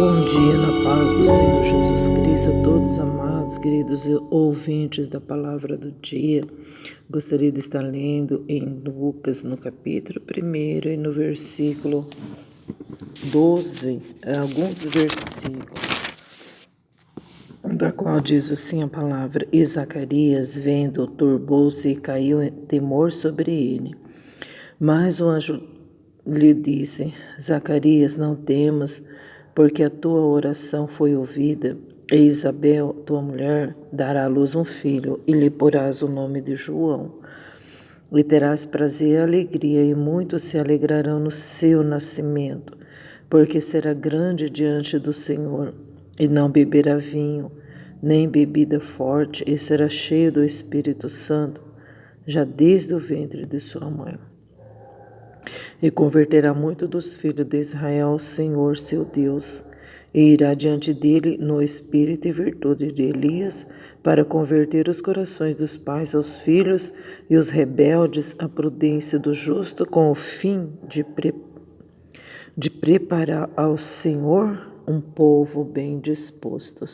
Bom dia, na paz do Senhor Jesus Cristo, a todos amados, queridos ouvintes da palavra do dia. Gostaria de estar lendo em Lucas, no capítulo 1 e no versículo 12, alguns versículos, da qual diz assim a palavra: E Zacarias, vendo, turbou-se e caiu em temor sobre ele. Mas o anjo lhe disse: Zacarias, não temas, porque a tua oração foi ouvida, e Isabel, tua mulher, dará à luz um filho, e lhe porás o nome de João. E terás prazer e alegria, e muitos se alegrarão no seu nascimento, porque será grande diante do Senhor, e não beberá vinho, nem bebida forte, e será cheio do Espírito Santo, já desde o ventre de sua mãe. E converterá muito dos filhos de Israel ao Senhor seu Deus, e irá diante dele no espírito e virtude de Elias, para converter os corações dos pais aos filhos e os rebeldes à prudência do justo, com o fim de preparar ao Senhor um povo bem disposto.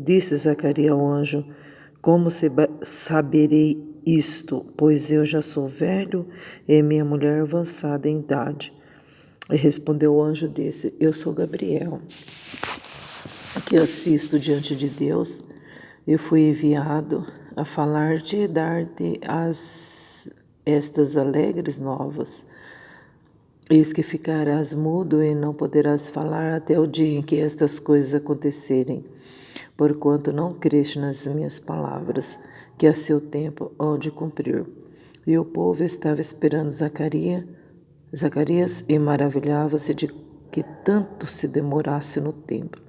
Disse Zacarias ao anjo: Como saberei isto, pois eu já sou velho e minha mulher avançada em idade? E respondeu o anjo, disse: Eu sou Gabriel, que assisto diante de Deus. Eu fui enviado a falar-te e dar-te estas alegres novas. Eis que ficarás mudo e não poderás falar até o dia em que estas coisas acontecerem, porquanto não creste nas minhas palavras, que a seu tempo hão de cumprir. E o povo estava esperando Zacarias e maravilhava-se de que tanto se demorasse no tempo.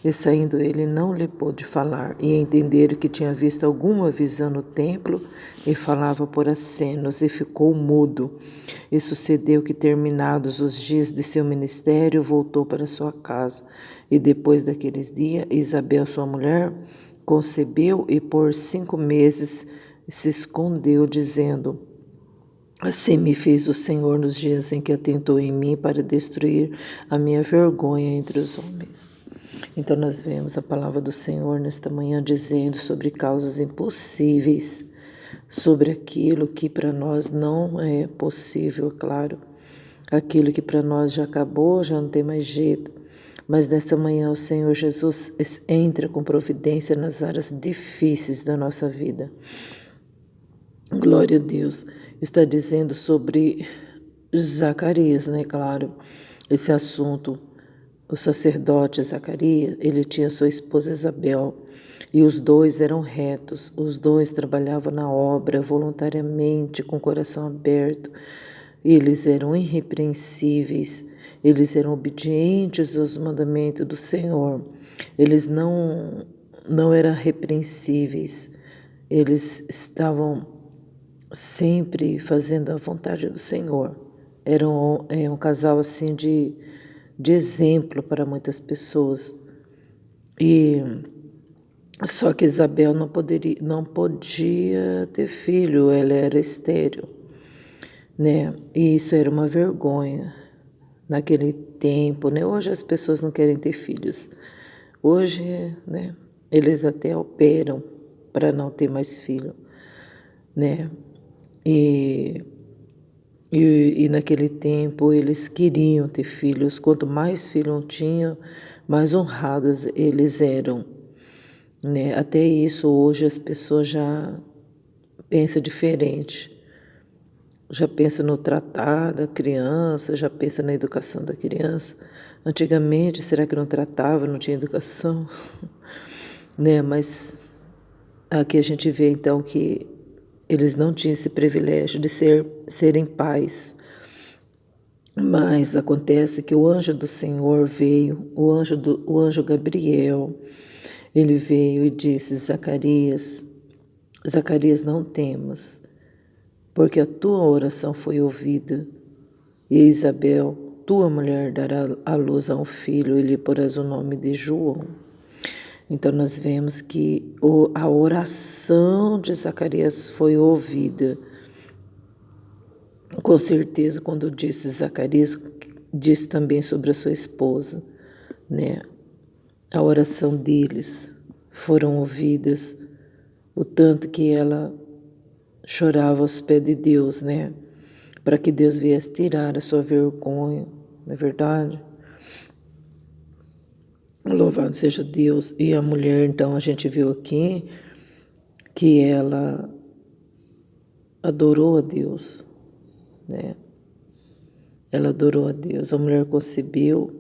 E saindo ele não lhe pôde falar, e entenderam que tinha visto alguma visão no templo, e falava por acenos, e ficou mudo. E sucedeu que, terminados os dias de seu ministério, voltou para sua casa. E depois daqueles dias, Isabel, sua mulher, concebeu, e por 5 meses se escondeu, dizendo: Assim me fez o Senhor nos dias em que atentou em mim para destruir a minha vergonha entre os homens. Então nós vemos a palavra do Senhor nesta manhã dizendo sobre causas impossíveis, sobre aquilo que para nós não é possível, claro. Aquilo que para nós já acabou, já não tem mais jeito. Mas nesta manhã o Senhor Jesus entra com providência nas áreas difíceis da nossa vida. Glória a Deus. Está dizendo sobre Zacarias, né? Claro, esse assunto. O sacerdote Zacarias, ele tinha sua esposa Isabel, e os dois eram retos, os dois trabalhavam na obra voluntariamente, com o coração aberto. Eles eram irrepreensíveis, eles eram obedientes aos mandamentos do Senhor. Eles não eram repreensíveis, eles estavam sempre fazendo a vontade do Senhor. Era um casal assim de exemplo para muitas pessoas. E só que Isabel não podia ter filho, ela era estéril, né? E isso era uma vergonha naquele tempo, né? Hoje as pessoas não querem ter filhos. Hoje, né, eles até operam para não ter mais filho, né? E naquele tempo eles queriam ter filhos. Quanto mais filhos tinham, mais honrados eles eram, né? Até isso hoje as pessoas já pensam diferente. Já pensam no tratar da criança, já pensam na educação da criança. Antigamente, será que não tratava, não tinha educação? Né? Mas aqui a gente vê então que eles não tinham esse privilégio de serem pais. Mas acontece que o anjo do Senhor veio, o anjo Gabriel, ele veio e disse: Zacarias, não temas, porque a tua oração foi ouvida, e Isabel, tua mulher, dará à luz a um filho, e lhe porás o nome de João. Então nós vemos que a oração de Zacarias foi ouvida. Com certeza, quando disse Zacarias, disse também sobre a sua esposa, né? A oração deles foram ouvidas, o tanto que ela chorava aos pés de Deus, né? Para que Deus viesse tirar a sua vergonha, não é verdade? Louvado seja Deus. E a mulher, então, a gente viu aqui que ela adorou a Deus, né? Ela adorou a Deus. A mulher concebeu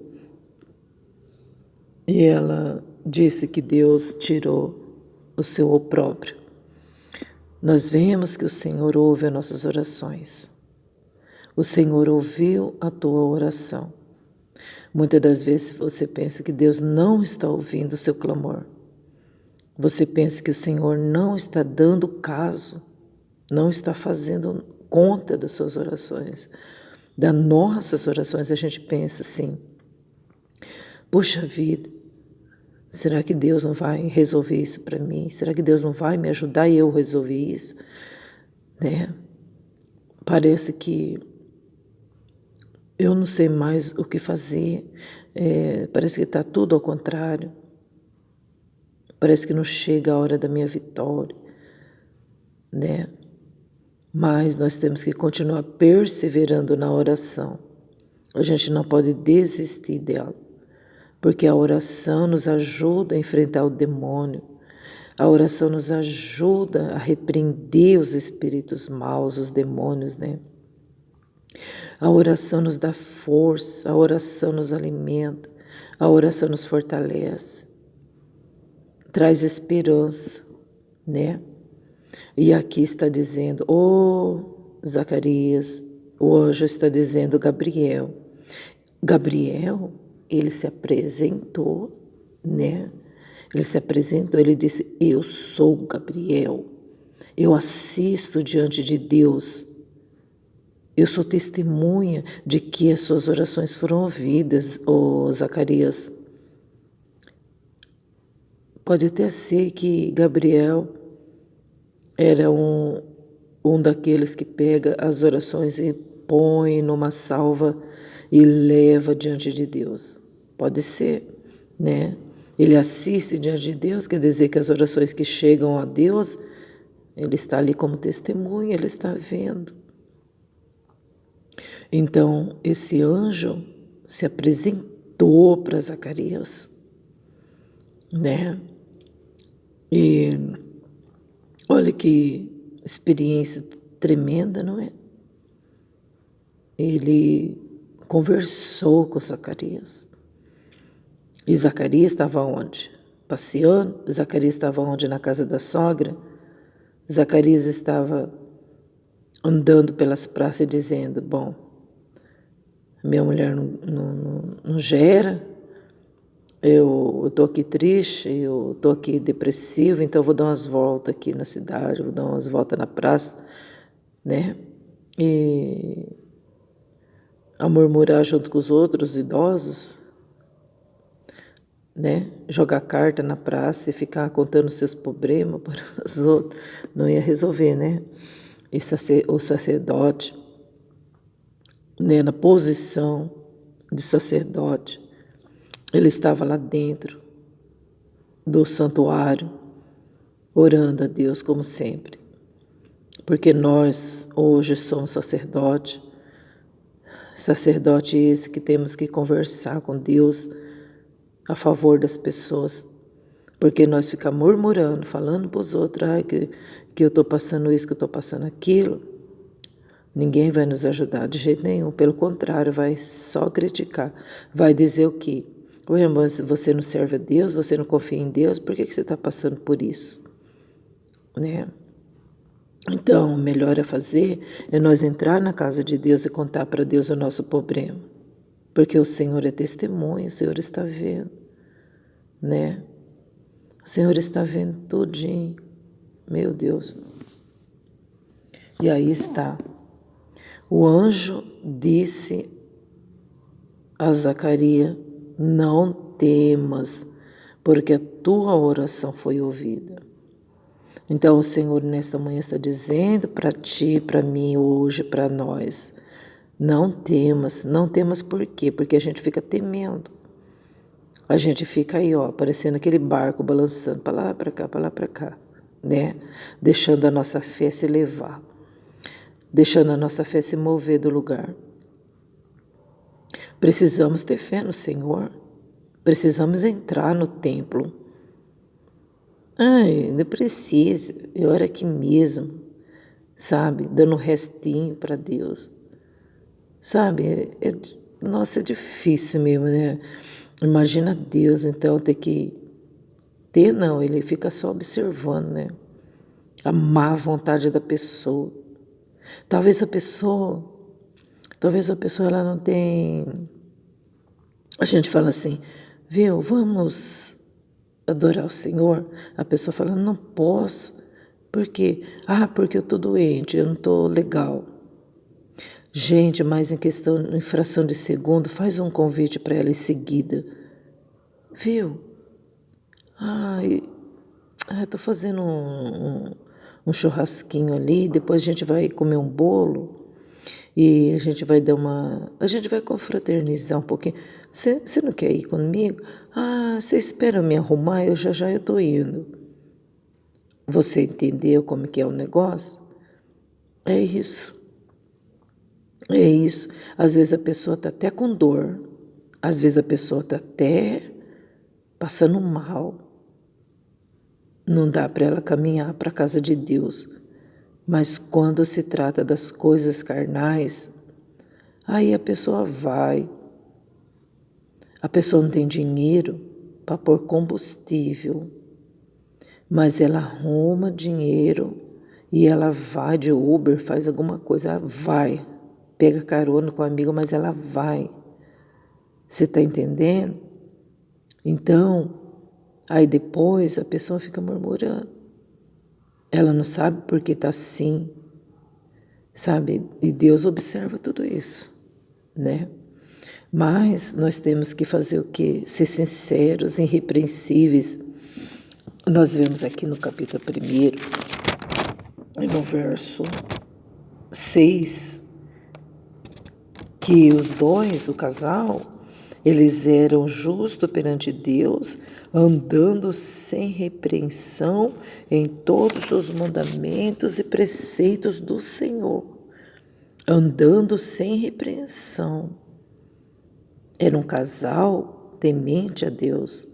e ela disse que Deus tirou o seu opróbrio. Nós vemos que o Senhor ouve as nossas orações. O Senhor ouviu a tua oração. Muitas das vezes você pensa que Deus não está ouvindo o seu clamor. Você pensa que o Senhor não está dando caso, não está fazendo conta das suas orações, das nossas orações. A gente pensa assim, puxa vida, será que Deus não vai resolver isso para mim? Será que Deus não vai me ajudar e eu resolver isso? Né? Parece que eu não sei mais o que fazer, parece que está tudo ao contrário. Parece que não chega a hora da minha vitória, né? Mas nós temos que continuar perseverando na oração. A gente não pode desistir dela, porque a oração nos ajuda a enfrentar o demônio. A oração nos ajuda a repreender os espíritos maus, os demônios, né? A oração nos dá força, a oração nos alimenta, a oração nos fortalece, traz esperança, né? E aqui está dizendo, Zacarias, o anjo está dizendo, Gabriel, ele se apresentou, né? Ele se apresentou, ele disse, eu sou Gabriel, eu assisto diante de Deus, eu sou testemunha de que as suas orações foram ouvidas, Zacarias. Pode até ser que Gabriel era um daqueles que pega as orações e põe numa salva e leva diante de Deus. Pode ser, né? Ele assiste diante de Deus, quer dizer que as orações que chegam a Deus, ele está ali como testemunha, ele está vendo. Então, esse anjo se apresentou para Zacarias, né? E olha que experiência tremenda, não é? Ele conversou com Zacarias. E Zacarias estava onde? Passeando? Zacarias estava onde? Na casa da sogra? Zacarias estava andando pelas praças dizendo, bom, minha mulher não gera, eu estou aqui triste, eu estou aqui depressivo, então eu vou dar umas voltas aqui na cidade, vou dar umas voltas na praça, né? E a murmurar junto com os outros idosos, né? Jogar carta na praça e ficar contando seus problemas para os outros, não ia resolver, né? E o sacerdote, né, na posição de sacerdote, ele estava lá dentro do santuário, orando a Deus como sempre. Porque nós hoje somos sacerdote esse que temos que conversar com Deus a favor das pessoas. Porque nós ficamos murmurando, falando para os outros que eu estou passando isso, que eu estou passando aquilo. Ninguém vai nos ajudar de jeito nenhum. Pelo contrário, vai só criticar. Vai dizer o quê? Ô irmã, se você não serve a Deus, você não confia em Deus, por que você está passando por isso? Né? Então, o melhor a fazer é nós entrar na casa de Deus e contar para Deus o nosso problema. Porque o Senhor é testemunha, o Senhor está vendo, né? O Senhor está vendo tudinho. Meu Deus. E aí está. O anjo disse a Zacarias, não temas, porque a tua oração foi ouvida. Então o Senhor nesta manhã está dizendo para ti, para mim hoje, para nós, Não temas por quê? Porque a gente fica temendo. A gente fica aí, ó, parecendo aquele barco balançando para lá, para cá, né? Deixando a nossa fé se levar, deixando a nossa fé se mover do lugar. Precisamos ter fé no Senhor. Precisamos entrar no templo. Ai, não precisa. Eu era aqui mesmo, sabe? Dando um restinho para Deus. Sabe? Nossa, é difícil mesmo, né? Imagina Deus, então, ter que... não, ele fica só observando, né? A má vontade da pessoa. Talvez a pessoa ela não tem... A gente fala assim, viu, vamos adorar o Senhor? A pessoa fala, não posso. Por quê? Ah, porque eu estou doente, eu não estou legal. Gente, mas em fração de segundo, faz um convite para ela em seguida. Viu? Ai, estou fazendo um churrasquinho ali, depois a gente vai comer um bolo e a gente vai a gente vai confraternizar um pouquinho. Você não quer ir comigo? Ah, você espera me arrumar, eu já estou indo. Você entendeu como que é o negócio? É isso. É isso. Às vezes a pessoa está até com dor, às vezes a pessoa está até passando mal. Não dá para ela caminhar para a casa de Deus. Mas quando se trata das coisas carnais, aí a pessoa vai. A pessoa não tem dinheiro para pôr combustível, mas ela arruma dinheiro e ela vai de Uber, faz alguma coisa, ela vai. Pega carona com o amigo, mas ela vai. Você está entendendo? Então, aí depois a pessoa fica murmurando. Ela não sabe por que está assim, sabe? E Deus observa tudo isso, né? Mas nós temos que fazer o quê? Ser sinceros, irrepreensíveis. Nós vemos aqui no capítulo 1, no verso 6, que os dois, o casal, eles eram justos perante Deus, andando sem repreensão em todos os mandamentos e preceitos do Senhor. Andando sem repreensão. Era um casal temente a Deus.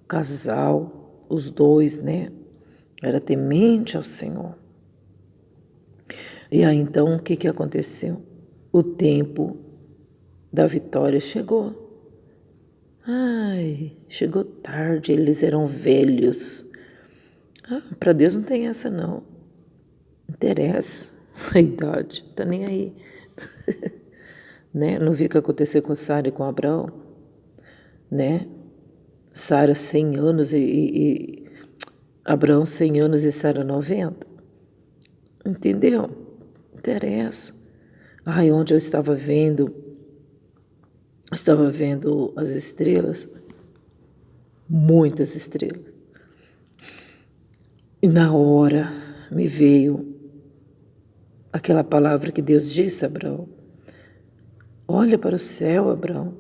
Casal, os dois, né? Era temente ao Senhor. E aí então o que aconteceu? O tempo da vitória chegou. Ai, chegou tarde, eles eram velhos. Para Deus não tem essa não. Interessa a idade, tá nem aí. Né? Não vi o que aconteceu com Sara e com Abraão, né? Sara 100 anos e Abraão 100 anos e Sara 90. Entendeu? Interessa. Ai, onde eu estava vendo as estrelas, muitas estrelas. E na hora me veio aquela palavra que Deus disse a Abraão. Olha para o céu, Abraão.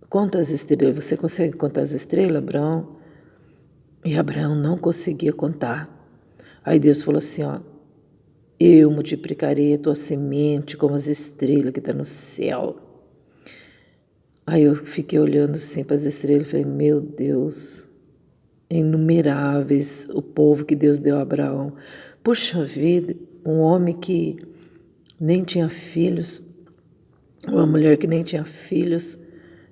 Conta as estrelas. Você consegue contar as estrelas, Abraão? E Abraão não conseguia contar. Aí Deus falou assim, ó. Eu multiplicarei a tua semente como as estrelas que estão no céu. Aí eu fiquei olhando assim para as estrelas e falei, meu Deus, inumeráveis o povo que Deus deu a Abraão. Puxa vida, um homem que nem tinha filhos, uma mulher que nem tinha filhos,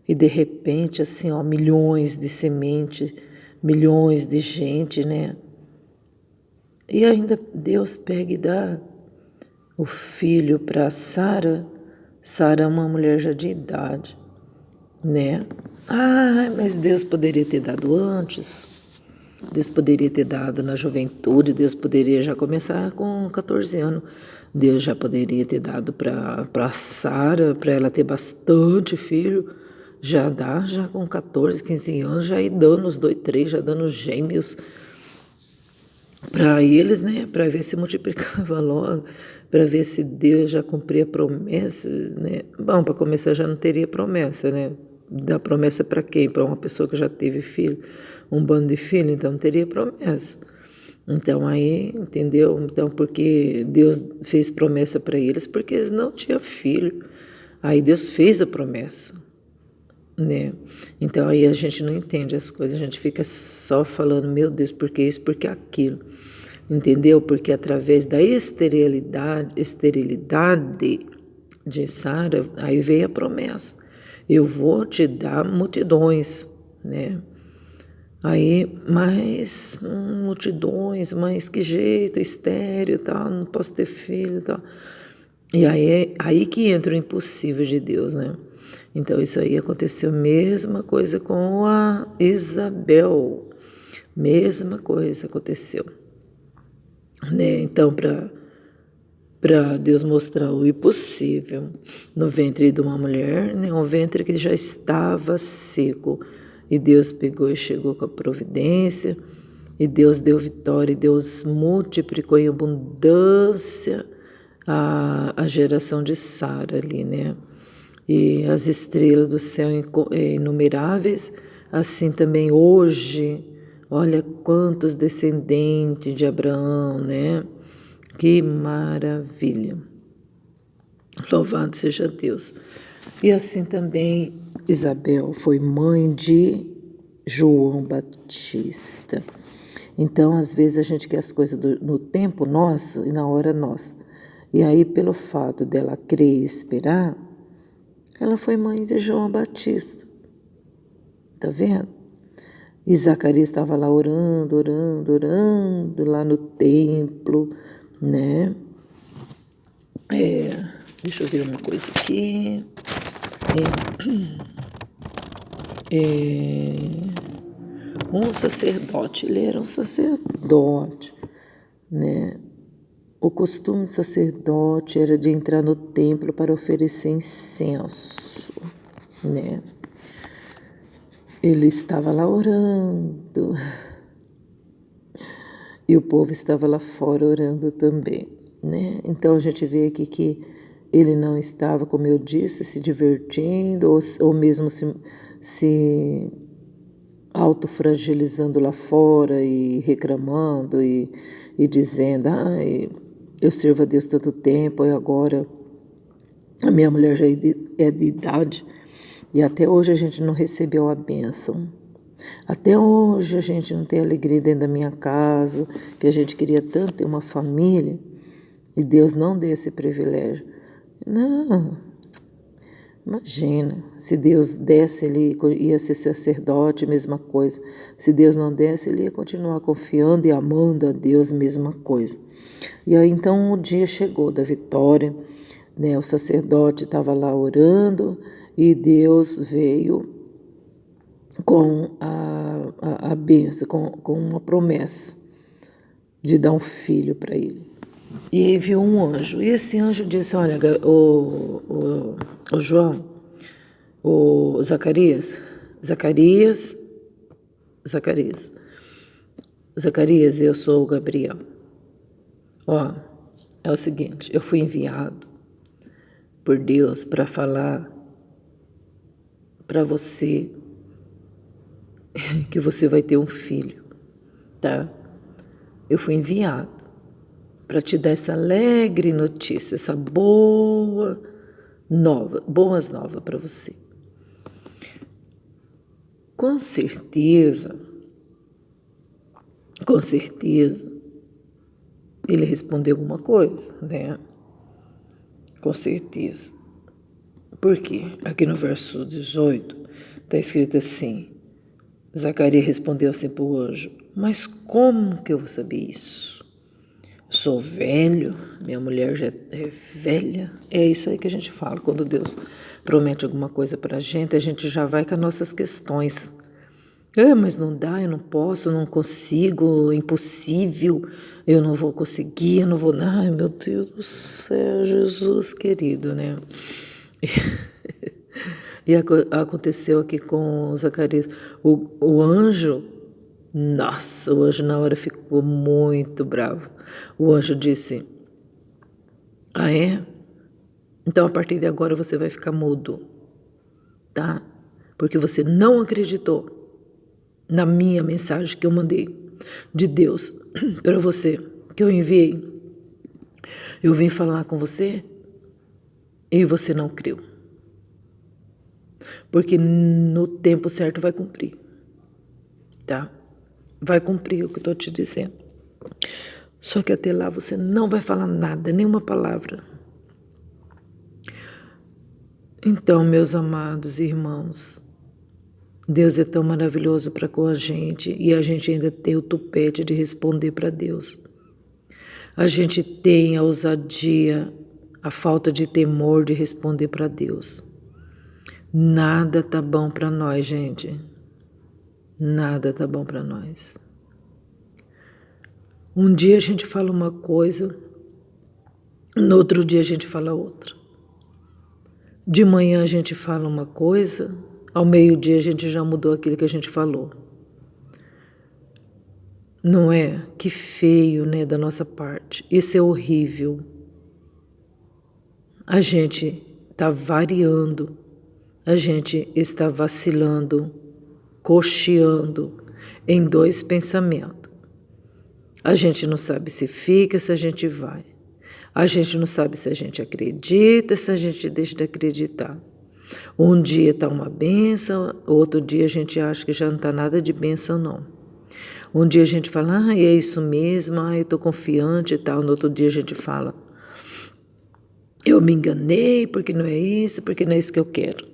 e de repente, assim, ó, milhões de semente, milhões de gente, né? E ainda Deus pega e dá o filho para Sara. Sara é uma mulher já de idade, né? Ah, mas Deus poderia ter dado antes. Deus poderia ter dado na juventude. Deus poderia já começar com 14 anos. Deus já poderia ter dado para Sara, para ela ter bastante filho. Já dá, já com 14, 15 anos, já ir dando os 2, 3, já dando gêmeos. para eles, né, para ver se multiplicava logo, para ver se Deus já cumpria a promessa, né. Bom, para começar já não teria promessa, né, dar promessa para quem? Para uma pessoa que já teve filho, um bando de filho, então não teria promessa. Então aí, entendeu? Então porque Deus fez promessa para eles, porque eles não tinham filho. Aí Deus fez a promessa, né? Então aí a gente não entende as coisas, a gente fica só falando, meu Deus, por que isso, por que aquilo? Entendeu? Porque através da esterilidade de Sara, aí veio a promessa. Eu vou te dar multidões, né? Aí, mas multidões, mas que jeito, estéreo, tal, não posso ter filho, tal. E aí que entra o impossível de Deus, né? Então isso aí aconteceu, mesma coisa com a Isabel, mesma coisa aconteceu, né? Então para Deus mostrar o impossível no ventre de uma mulher, né? Um ventre que já estava seco. E Deus pegou e chegou com a providência, e Deus deu vitória, e Deus multiplicou em abundância a geração de Sara ali, né? E as estrelas do céu inumeráveis, assim também hoje, olha quantos descendentes de Abraão, né? Que maravilha! Louvado seja Deus. E assim também Isabel foi mãe de João Batista. Então, às vezes, a gente quer as coisas no tempo nosso e na hora nossa. E aí, pelo fato dela crer e esperar, ela foi mãe de João Batista. Tá vendo? E Zacarias estava lá orando, orando, orando, lá no templo, né? Deixa eu ver uma coisa aqui. Um sacerdote, ele era um sacerdote, né? O costume do sacerdote era de entrar no templo para oferecer incenso, né? Ele estava lá orando e o povo estava lá fora orando também, né? Então a gente vê aqui que ele não estava, como eu disse, se divertindo ou mesmo se autofragilizando lá fora e reclamando e dizendo, ai, eu sirvo a Deus tanto tempo e agora a minha mulher já é de idade e até hoje a gente não recebeu a bênção. Até hoje a gente não tem alegria dentro da minha casa, que a gente queria tanto ter uma família e Deus não deu esse privilégio. Não, imagina, se Deus desse, ele ia ser sacerdote, mesma coisa. Se Deus não desse, ele ia continuar confiando e amando a Deus, mesma coisa. E aí então o dia chegou da vitória, né? O sacerdote estava lá orando e Deus veio com a bênção, com uma promessa de dar um filho para ele. E enviou um anjo. E esse anjo disse, olha, o João, o Zacarias, eu sou o Gabriel. Ó, é o seguinte, eu fui enviado por Deus para falar para você que você vai ter um filho, tá? Eu fui enviado para te dar essa alegre notícia, essa boas novas para você. Com certeza, ele respondeu alguma coisa, né? Com certeza. Por quê? Aqui no verso 18 está escrito assim, Zacarias respondeu assim para o anjo, mas como que eu vou saber isso? Sou velho, minha mulher já é velha. É isso aí que a gente fala, quando Deus promete alguma coisa para a gente já vai com as nossas questões. Mas não dá, eu não posso, eu não consigo, é impossível, eu não vou conseguir, eu não vou... Ai, meu Deus do céu, Jesus querido, né? E aconteceu aqui com Zacarias. O anjo, Nossa, o anjo na hora ficou muito bravo. O anjo disse: ah, é? Então a partir de agora você vai ficar mudo, tá? Porque você não acreditou na minha mensagem que eu mandei de Deus para você, que eu enviei. Eu vim falar com você e você não creu. Porque no tempo certo vai cumprir, tá? Vai cumprir o que eu estou te dizendo. Só que até lá você não vai falar nada, nenhuma palavra. Então, meus amados irmãos, Deus é tão maravilhoso para com a gente e a gente ainda tem o tupete de responder para Deus. A gente tem a ousadia, a falta de temor de responder para Deus. Nada tá bom para nós, gente. Nada tá bom para nós. Um dia a gente fala uma coisa, no outro dia a gente fala outra. De manhã a gente fala uma coisa, ao meio-dia a gente já mudou aquilo que a gente falou. Não é? Que feio, né, da nossa parte. Isso é horrível. A gente está variando, a gente está vacilando, cocheando em dois pensamentos. A gente não sabe se fica, se a gente vai. A gente não sabe se a gente acredita, se a gente deixa de acreditar. Um dia está uma benção, outro dia a gente acha que já não está nada de benção, não. Um dia a gente fala, é isso mesmo, eu estou confiante e tal. No outro dia a gente fala, eu me enganei, porque não é isso, porque não é isso que eu quero.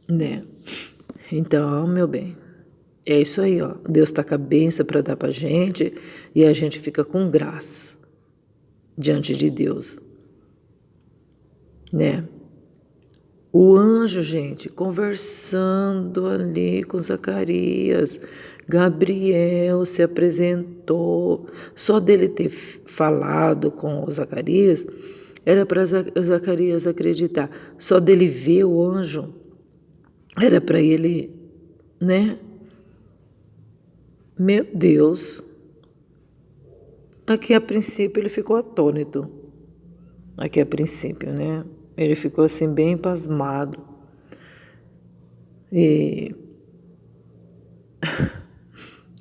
Né? Então, meu bem, é isso aí, ó. Deus está com a benção para dar para a gente e a gente fica com graça diante de Deus. Né? O anjo, gente, conversando ali com Zacarias, Gabriel se apresentou. Só dele ter falado com o Zacarias, era para Zacarias acreditar. Só dele ver o anjo, era para ele, né? Meu Deus. Aqui a princípio ele ficou atônito. Aqui a princípio, né? Ele ficou assim bem pasmado.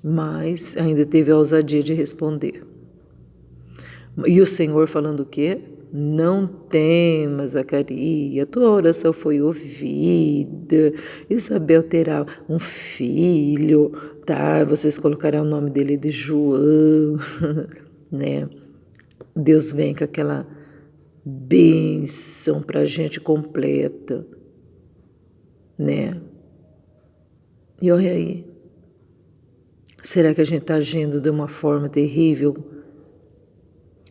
Mas ainda teve a ousadia de responder. E o Senhor falando o quê? Não temas, Zacarias, tua oração foi ouvida. Isabel terá um filho, tá? Vocês colocarão o nome dele de João, né? Deus vem com aquela bênção para a gente completa, né? E olha aí, será que a gente está agindo de uma forma terrível?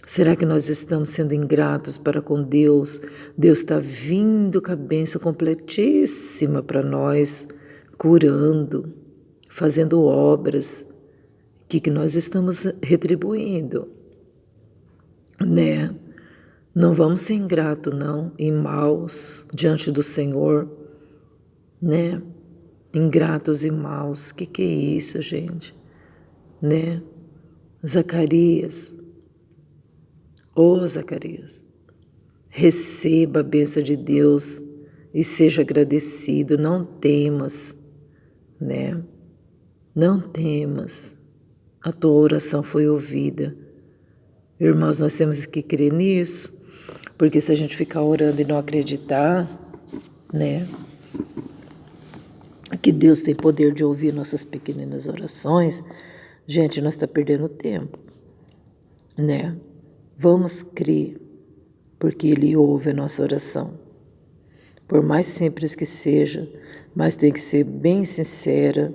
Será que nós estamos sendo ingratos para com Deus? Deus está vindo com a bênção completíssima para nós, curando, fazendo obras. O que nós estamos retribuindo? Né? Não vamos ser ingratos, não, e maus diante do Senhor, né? Ingratos e maus. Que é isso, gente? Né? Zacarias, Zacarias, receba a bênção de Deus e seja agradecido, não temas, né? Não temas, a tua oração foi ouvida. Irmãos, nós temos que crer nisso, porque se a gente ficar orando e não acreditar, né? Que Deus tem poder de ouvir nossas pequeninas orações, gente, nós estamos perdendo tempo, né? Vamos crer, porque Ele ouve a nossa oração. Por mais simples que seja, mas tem que ser bem sincera.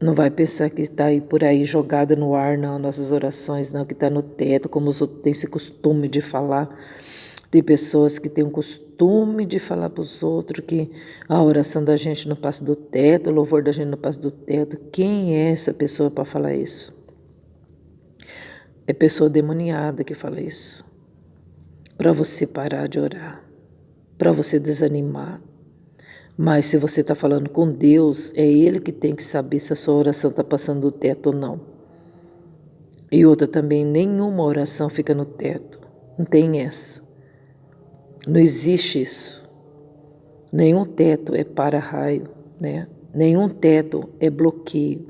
Não vai pensar que está aí por aí jogada no ar, não, nossas orações, não, que está no teto, como os outros têm esse costume de falar. Tem pessoas que têm um costume de falar para os outros que a oração da gente não passa do teto, o louvor da gente não passa do teto. Quem é essa pessoa para falar isso? É pessoa demoniada que fala isso. Para você parar de orar, para você desanimar. Mas se você está falando com Deus, é Ele que tem que saber se a sua oração está passando do teto ou não. E outra também, nenhuma oração fica no teto. Não tem essa. Não existe isso. Nenhum teto é para-raio, né? Nenhum teto é bloqueio.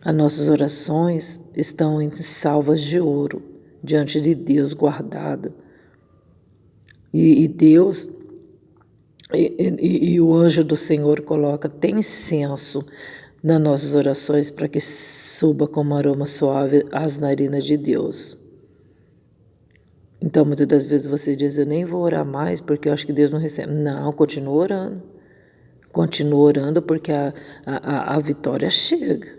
As nossas orações estão em salvas de ouro, diante de Deus, guardada. E Deus, e o anjo do Senhor coloca, tem incenso nas nossas orações para que suba como aroma suave às narinas de Deus. Então, muitas das vezes você diz, eu nem vou orar mais porque eu acho que Deus não recebe. Não, continua orando. Continua orando porque a vitória chega.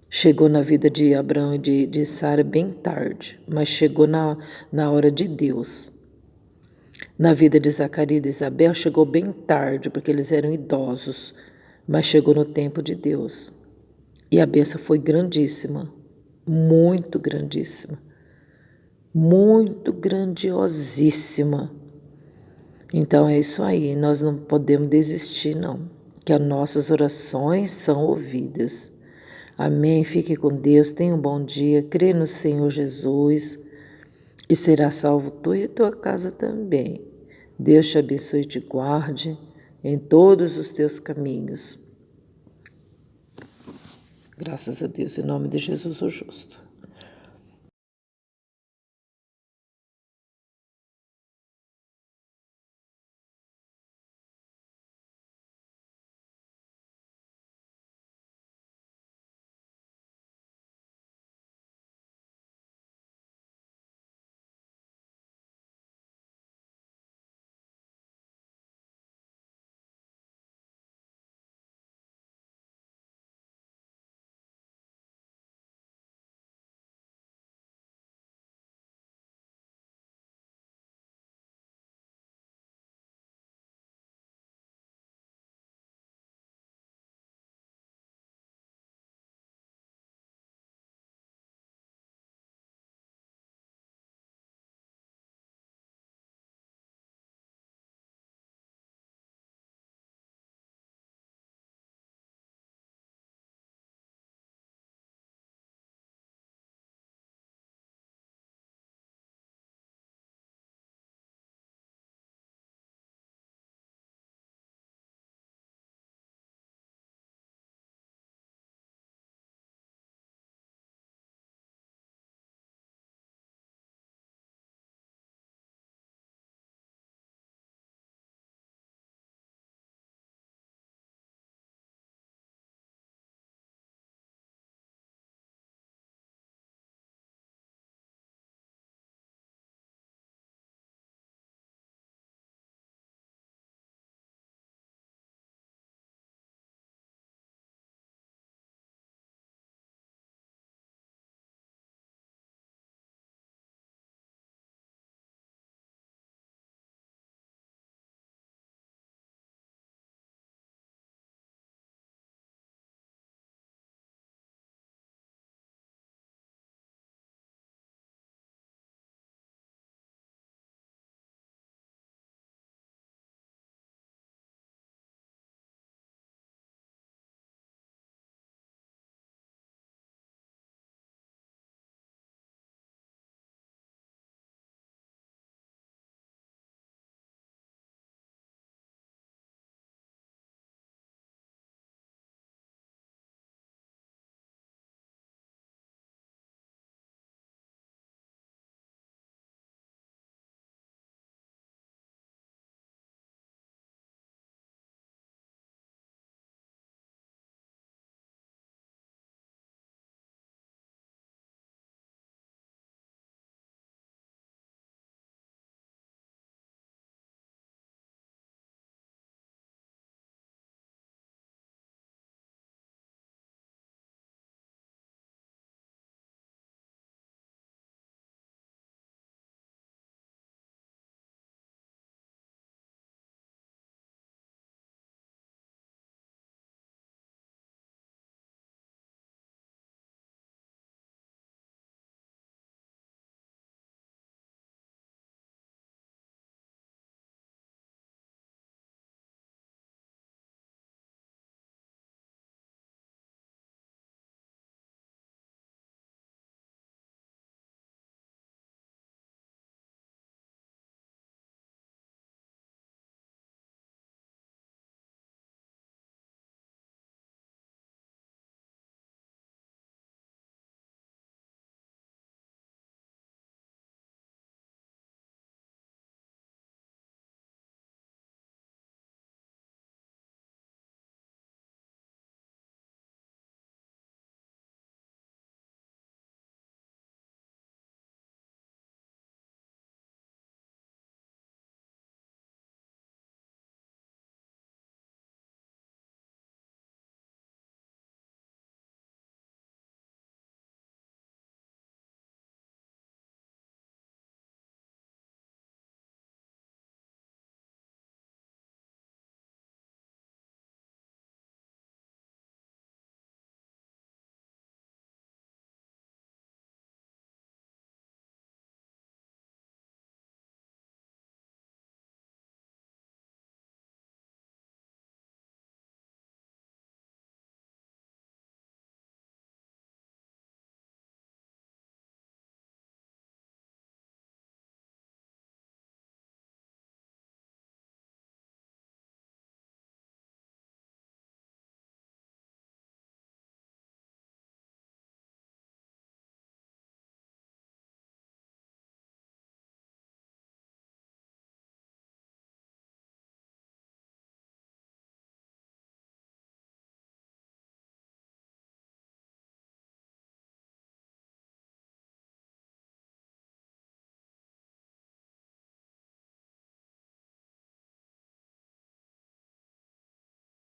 Chegou na vida de Abraão e de Sara bem tarde, mas chegou na hora de Deus. Na vida de Zacarias e de Isabel chegou bem tarde, porque eles eram idosos, mas chegou no tempo de Deus. E a bênção foi grandíssima, muito grandíssima, muito grandiosíssima. Então é isso aí, nós não podemos desistir não, que as nossas orações são ouvidas. Amém, fique com Deus, tenha um bom dia, crê no Senhor Jesus e será salvo tu e tua casa também. Deus te abençoe e te guarde em todos os teus caminhos. Graças a Deus, em nome de Jesus o justo.